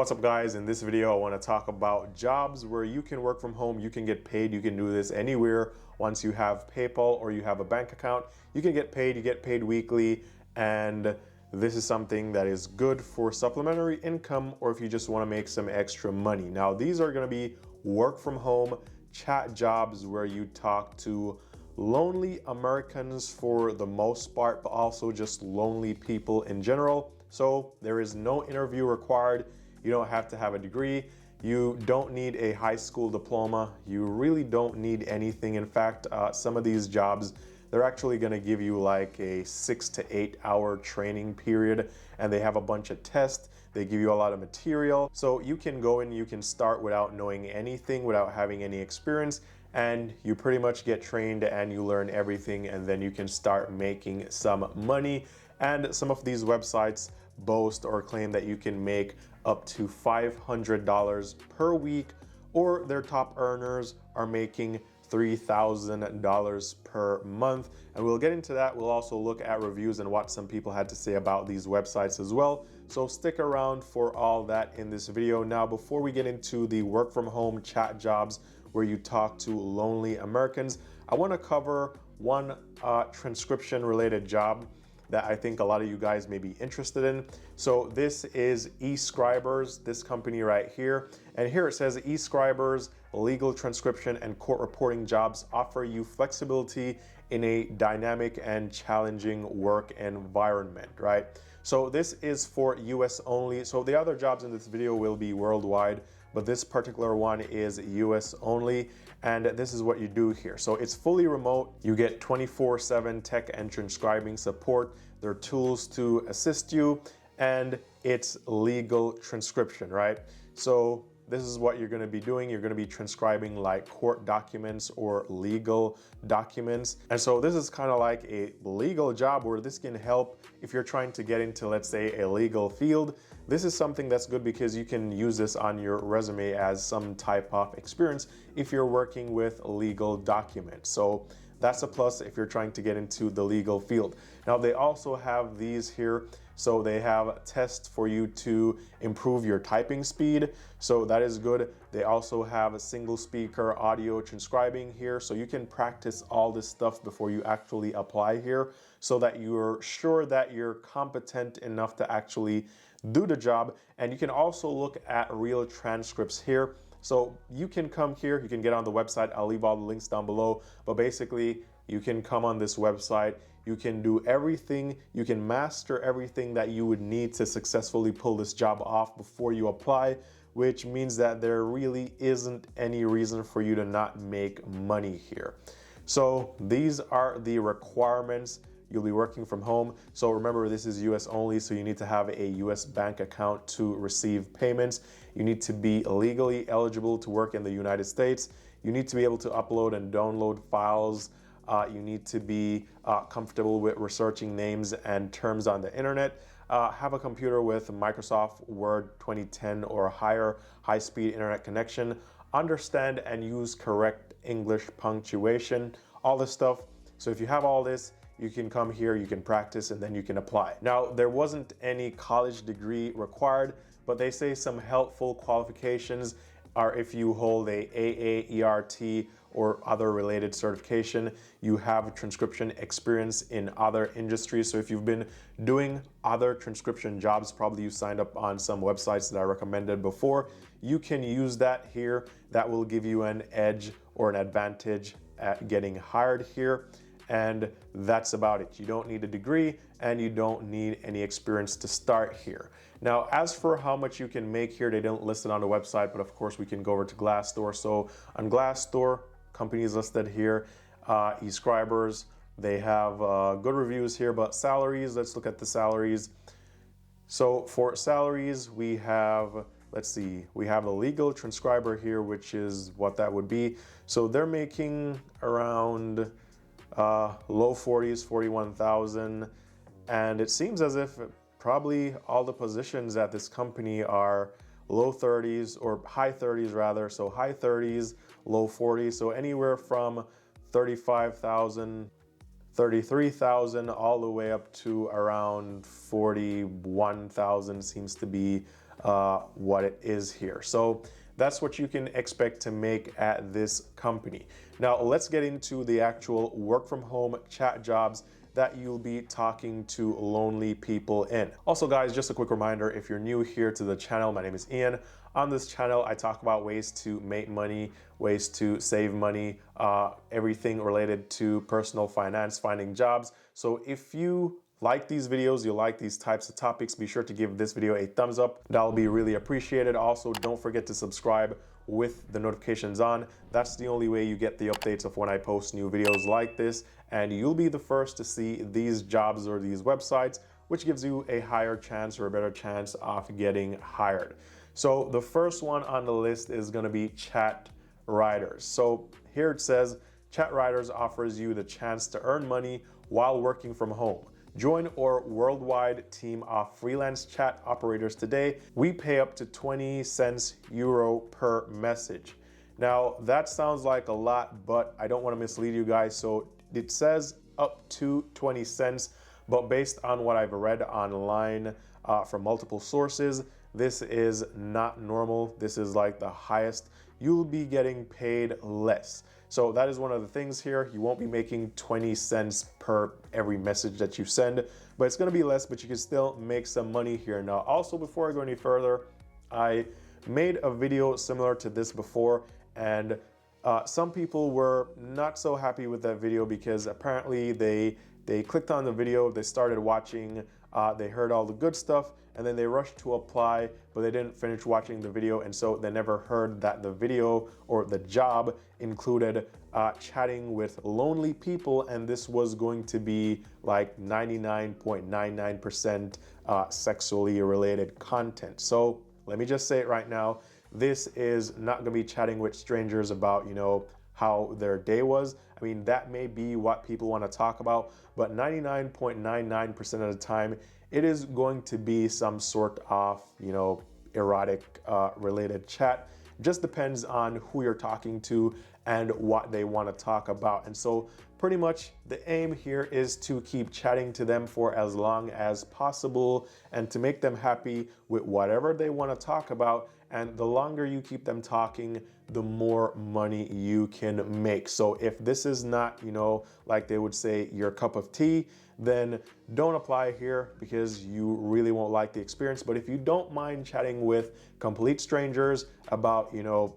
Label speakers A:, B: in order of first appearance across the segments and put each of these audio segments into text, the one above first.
A: What's up guys? In this video I want to talk about jobs where you can work from home, you can get paid, you can do this anywhere. Once you have PayPal or you have a bank account, you can get paid, you get paid weekly, and this is something that is good for supplementary income or if you just want to make some extra money. Now these are going to be work from home chat jobs where you talk to lonely Americans for the most part, but also just lonely people in general. So there is no interview required. You don't have to have a degree. You don't need a high school diploma. You really don't need anything. In fact, some of these jobs, they're actually going to give you like a 6 to 8 hour training period, and they have a bunch of tests. They give you a lot of material. So you can go and you can start without knowing anything, without having any experience, and you pretty much get trained and you learn everything, and then you can start making some money. And some of these websites boast or claim that you can make up to $500 per week, or their top earners are making $3,000 per month. And we'll get into that. We'll also look at reviews and what some people had to say about these websites as well. So stick around for all that in this video. Now, before we get into the work from home chat jobs where you talk to lonely Americans, I want to cover one transcription related job that I think a lot of you guys may be interested in. So this is eScribers, this company right here. And here it says eScribers, legal transcription and court reporting jobs offer you flexibility in a dynamic and challenging work environment, right? So this is for US only. So the other jobs in this video will be worldwide, but this particular one is US only. And this is what you do here. So it's fully remote. You get 24/7 tech and transcribing support. There are tools to assist you, and it's legal transcription, right? So this is what you're going to be doing. You're going to be transcribing like court documents or legal documents. And so this is kind of like a legal job where this can help if you're trying to get into, let's say, a legal field. This is something that's good because you can use this on your resume as some type of experience if you're working with legal documents. So that's a plus if you're trying to get into the legal field. Now they also have these here. So they have tests for you to improve your typing speed. So that is good. They also have a single speaker audio transcribing here. So you can practice all this stuff before you actually apply here so that you're sure that you're competent enough to actually do the job. And you can also look at real transcripts here. So you can come here, you can get on the website. I'll leave all the links down below, but basically you can come on this website. You can do everything, you can master everything that you would need to successfully pull this job off before you apply, which means that there really isn't any reason for you to not make money here. So these are the requirements. You'll be working from home. So remember, this is US only, so you need to have a US bank account to receive payments. You need to be legally eligible to work in the United States. You need to be able to upload and download files. You need to be comfortable with researching names and terms on the internet. Have a computer with Microsoft Word 2010 or higher high-speed internet connection. Understand and use correct English punctuation, all this stuff. So if you have all this, you can come here, you can practice, and then you can apply. Now, there wasn't any college degree required, but they say some helpful qualifications are if you hold a AAERT or other related certification, you have transcription experience in other industries. So if you've been doing other transcription jobs, probably you signed up on some websites that I recommended before, you can use that here. That will give you an edge or an advantage at getting hired here. And that's about it. You don't need a degree and you don't need any experience to start here. Now, as for how much you can make here, they don't list it on the website, but of course we can go over to Glassdoor. So on Glassdoor, companies listed here, eScribers, they have good reviews here, but salaries, let's look at the salaries. So for salaries, we have, let's see, we have a legal transcriber here, which is what that would be. So they're making around low 40s, 41,000, and it seems as if probably all the positions at this company are low 30s or high 30s rather, so high 30s, low 40s, so anywhere from 35,000, 33,000 all the way up to around 41,000 seems to be what it is here. So that's what you can expect to make at this company. Now let's get into the actual work from home chat jobs that you'll be talking to lonely people in. Also guys, just a quick reminder, if you're new here to the channel, my name is Ian. On this channel, I talk about ways to make money, ways to save money, everything related to personal finance, finding jobs. So if you like these videos, you like these types of topics, be sure to give this video a thumbs up. That'll be really appreciated. Also, don't forget to subscribe with the notifications on. That's the only way you get the updates of when I post new videos like this, and you'll be the first to see these jobs or these websites, which gives you a higher chance or a better chance of getting hired. So the first one on the list is going to be chat writers. So here it says, chat writers offers you the chance to earn money while working from home. Join our worldwide team of freelance chat operators today. We pay up to 20 cents euro per message. Now that sounds like a lot, but I don't want to mislead you guys. So it says up to 20 cents, but based on what I've read online from multiple sources, this is not normal. This is like the highest. You'll be getting paid less. So that is one of the things here. You won't be making 20 cents per every message that you send, but it's gonna be less, but you can still make some money here. Now, also before I go any further, I made a video similar to this before, and some people were not so happy with that video because apparently they clicked on the video, they started watching, they heard all the good stuff, and then they rushed to apply, but they didn't finish watching the video, and so they never heard that the video or the job included chatting with lonely people, and this was going to be like 99.99% sexually related content. So let me just say it right now, this is not gonna be chatting with strangers about, you know, how their day was. I mean, that may be what people want to talk about, but 99.99% of the time, it is going to be some sort of, you know, erotic related chat. Just depends on who you're talking to and what they want to talk about. And so pretty much the aim here is to keep chatting to them for as long as possible and to make them happy with whatever they want to talk about. And the longer you keep them talking, the more money you can make. So if this is not, you know, like they would say, your cup of tea, then don't apply here because you really won't like the experience. But if you don't mind chatting with complete strangers about, you know,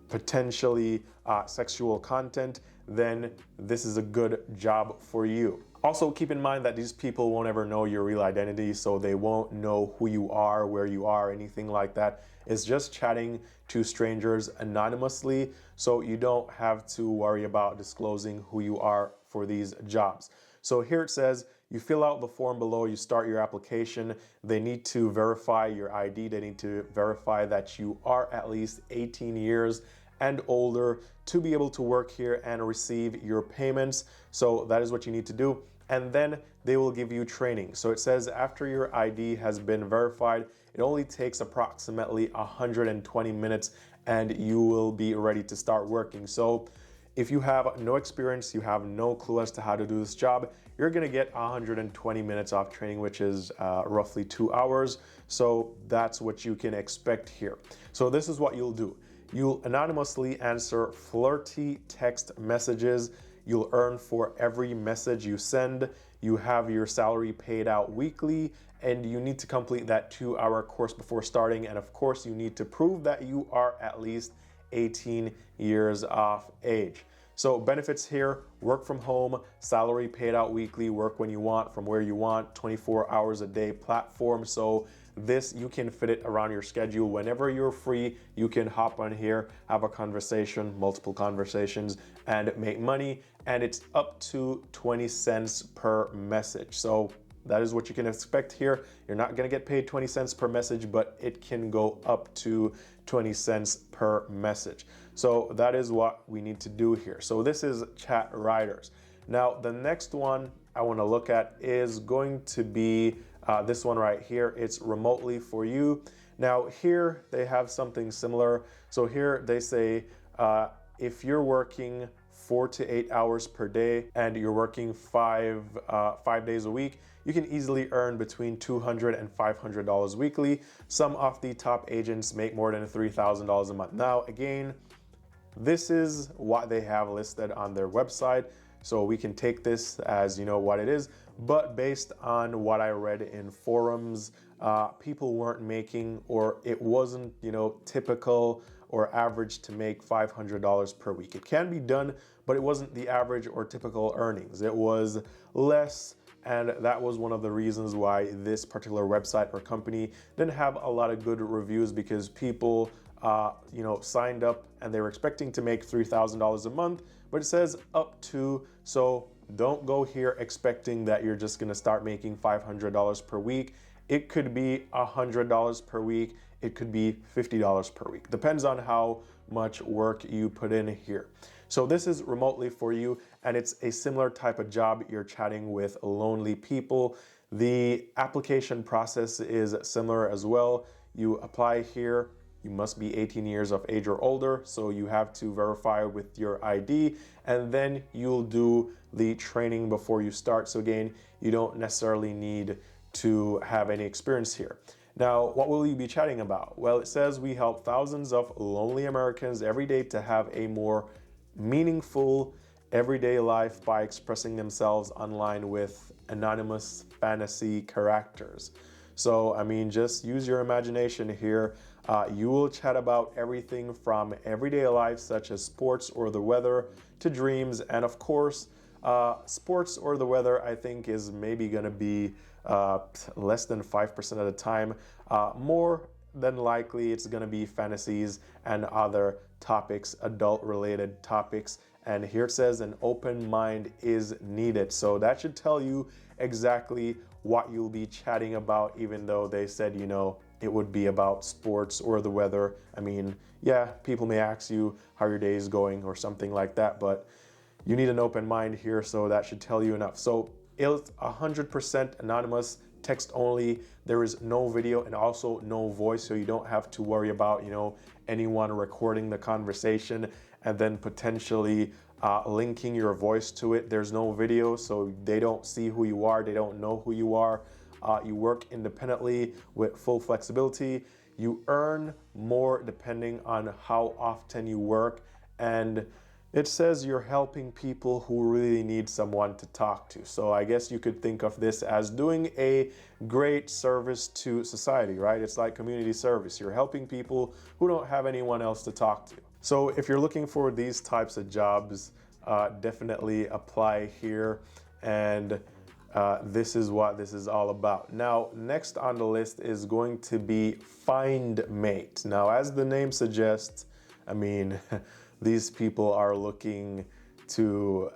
A: potentially sexual content, then this is a good job for you. Also, keep in mind that these people won't ever know your real identity, so they won't know who you are, where you are, anything like that. It's just chatting to strangers anonymously, so you don't have to worry about disclosing who you are for these jobs. So here it says, you fill out the form below, you start your application. They need to verify your ID. They need to verify that you are at least 18 years and older to be able to work here and receive your payments. So that is what you need to do. And then they will give you training. So it says after your ID has been verified, it only takes approximately 120 minutes and you will be ready to start working. So if you have no experience, you have no clue as to how to do this job, you're gonna get 120 minutes of training, which is roughly 2 hours. So that's what you can expect here. So this is what you'll do. You'll anonymously answer flirty text messages. You'll earn for every message you send. You have your salary paid out weekly, and you need to complete that 2-hour course before starting. And of course, you need to prove that you are at least 18 years of age. So benefits here, work from home, salary paid out weekly, work when you want, from where you want, 24 hours a day platform. So this, you can fit it around your schedule. Whenever you're free, you can hop on here, have a conversation, multiple conversations, and make money. And it's up to 20 cents per message. So that is what you can expect here. You're not gonna get paid 20 cents per message, but it can go up to 20 cents per message. So that is what we need to do here. So this is chat writers. Now, the next one I wanna look at is going to be this one right here. It's remotely for you. Now here they have something similar. So here they say, if you're working 4 to 8 hours per day and you're working 5 days a week, you can easily earn between $200 and $500 weekly. Some of the top agents make more than $3,000 a month. Now, again, this is what they have listed on their website, so we can take this as what it is, but based on what I read in forums, people weren't making, or it wasn't typical or average to make $500 per week. It can be done, but it wasn't the average or typical earnings. It was less, and that was one of the reasons why this particular website or company didn't have a lot of good reviews, because people signed up and they were expecting to make $3,000 a month, but it says up to. So don't go here expecting that you're just gonna start making $500 per week. It could be $100 per week. It could be $50 per week. Depends on how much work you put in here. So this is remotely for you, and it's a similar type of job. You're chatting with lonely people. The application process is similar as well. You apply here. You must be 18 years of age or older, so you have to verify with your ID, and then you'll do the training before you start. So again, you don't necessarily need to have any experience here. Now, what will you be chatting about? Well, it says we help thousands of lonely Americans every day to have a more meaningful everyday life by expressing themselves online with anonymous fantasy characters. So, I mean, just use your imagination here. You will chat about everything from everyday life, such as sports or the weather, to dreams. And of course, sports or the weather, I think, is maybe going to be less than 5% of the time. More than likely, it's going to be fantasies and other topics, adult-related topics. And here it says an open mind is needed. So that should tell you exactly what you'll be chatting about, even though they said, it would be about sports or the weather. I mean, yeah, people may ask you how your day is going or something like that, but you need an open mind here, so that should tell you enough. So it's 100% anonymous, text only. There is no video and also no voice, so you don't have to worry about, anyone recording the conversation and then potentially linking your voice to it. There's no video, so they don't see who you are. They don't know who you are. You work independently with full flexibility. You earn more depending on how often you work. And it says you're helping people who really need someone to talk to. So I guess you could think of this as doing a great service to society, right? It's like community service. You're helping people who don't have anyone else to talk to. So if you're looking for these types of jobs, definitely apply here. And this is what this is all about. Now, next on the list is going to be Find Mate. Now, as the name suggests, I mean, these people are looking to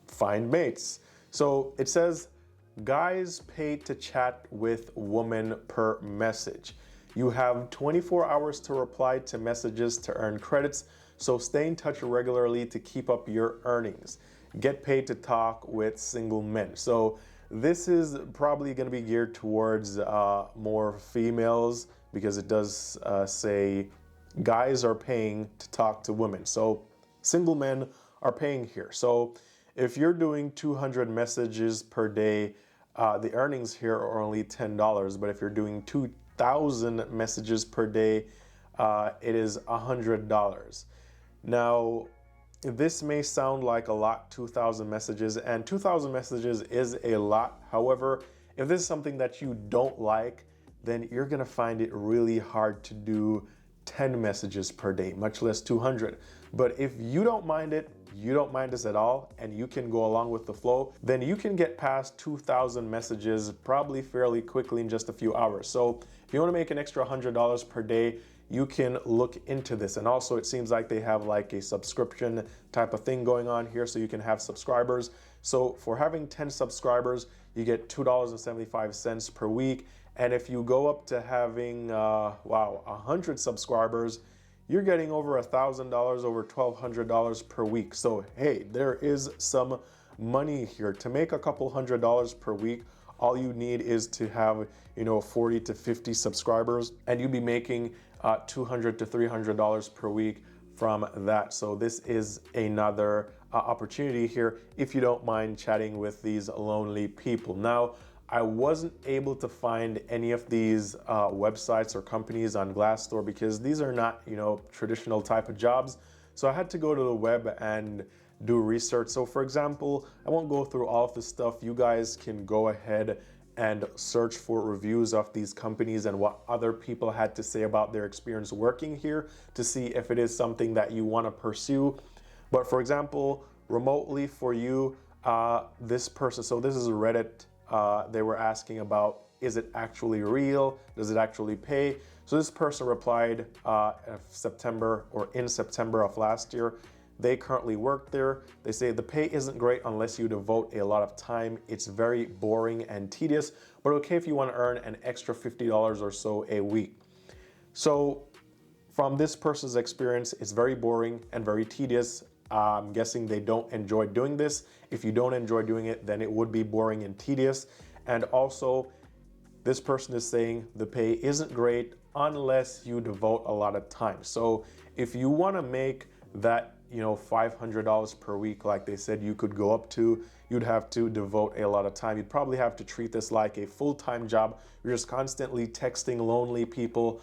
A: find mates. So it says, guys paid to chat with woman per message. You have 24 hours to reply to messages to earn credits, so stay in touch regularly to keep up your earnings. Get paid to talk with single men. So this is probably going to be geared towards more females, because it does say guys are paying to talk to women. So single men are paying here. So if you're doing 200 messages per day, the earnings here are only $10. But if you're doing 2,000 messages per day, it is $100. Now, this may sound like a lot, 2,000 messages, and 2,000 messages is a lot. However, if this is something that you don't like, then you're gonna find it really hard to do 10 messages per day, much less 200. But if you don't mind it, you don't mind this at all, and you can go along with the flow, then you can get past 2,000 messages probably fairly quickly in just a few hours. So if you wanna make an extra $100 per day, you can look into this. And also it seems like they have like a subscription type of thing going on here, so you can have subscribers. So for having 10 subscribers, you get $2.75 per week. And if you go up to having, 100 subscribers, you're getting over $1,000, over $1,200 per week. So hey, there is some money here. To make a couple $100 per week, all you need is to have 40 to 50 subscribers, and you'll be making $200 to $300 per week from that. So this is another opportunity here if you don't mind chatting with these lonely people. Now, I wasn't able to find any of these websites or companies on Glassdoor because these are not, traditional type of jobs. So I had to go to the web and do research. So for example, I won't go through all of this stuff. You guys can go ahead and search for reviews of these companies and what other people had to say about their experience working here to see if it is something that you want to pursue. But for example, remotely for you, this person, so this is a Reddit, they were asking about, is it actually real? Does it actually pay? So this person replied in September of last year. They currently work there. They say the pay isn't great unless you devote a lot of time. It's very boring and tedious, but okay if you want to earn an extra $50 or so a week. So from this person's experience, it's very boring and very tedious. I'm guessing they don't enjoy doing this. If you don't enjoy doing it, then it would be boring and tedious. And also, this person is saying the pay isn't great unless you devote a lot of time. So if you want to make that $500 per week, like they said you could go up to, you'd have to devote a lot of time. You'd probably have to treat this like a full-time job. You're just constantly texting lonely people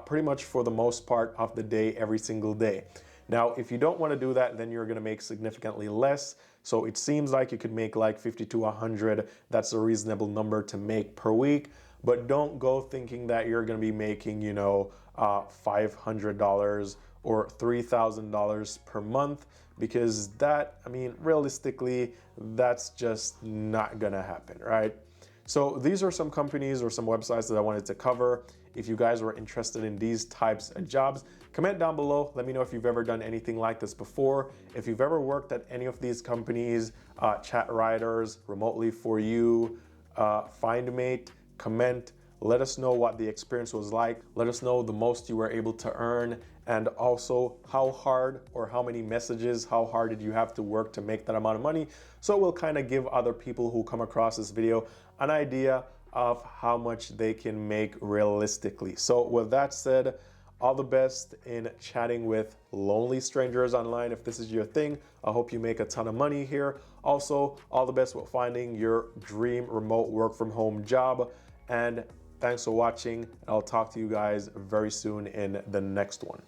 A: pretty much for the most part of the day, every single day. Now, if you don't want to do that, then you're going to make significantly less. So it seems like you could make like 50 to 100. That's a reasonable number to make per week. But don't go thinking that you're going to be making, $500 or $3,000 per month, because that, realistically, that's just not gonna happen, right? So these are some companies or some websites that I wanted to cover. If you guys were interested in these types of jobs, comment down below. Let me know if you've ever done anything like this before. If you've ever worked at any of these companies, chat writers, remotely for you, FindMate, comment. Let us know what the experience was like. Let us know the most you were able to earn, and also how hard or how many messages, how hard did you have to work to make that amount of money. So it will kind of give other people who come across this video an idea of how much they can make realistically. So with that said, all the best in chatting with lonely strangers online. If this is your thing, I hope you make a ton of money here. Also, all the best with finding your dream remote work from home job. And thanks for watching. I'll talk to you guys very soon in the next one.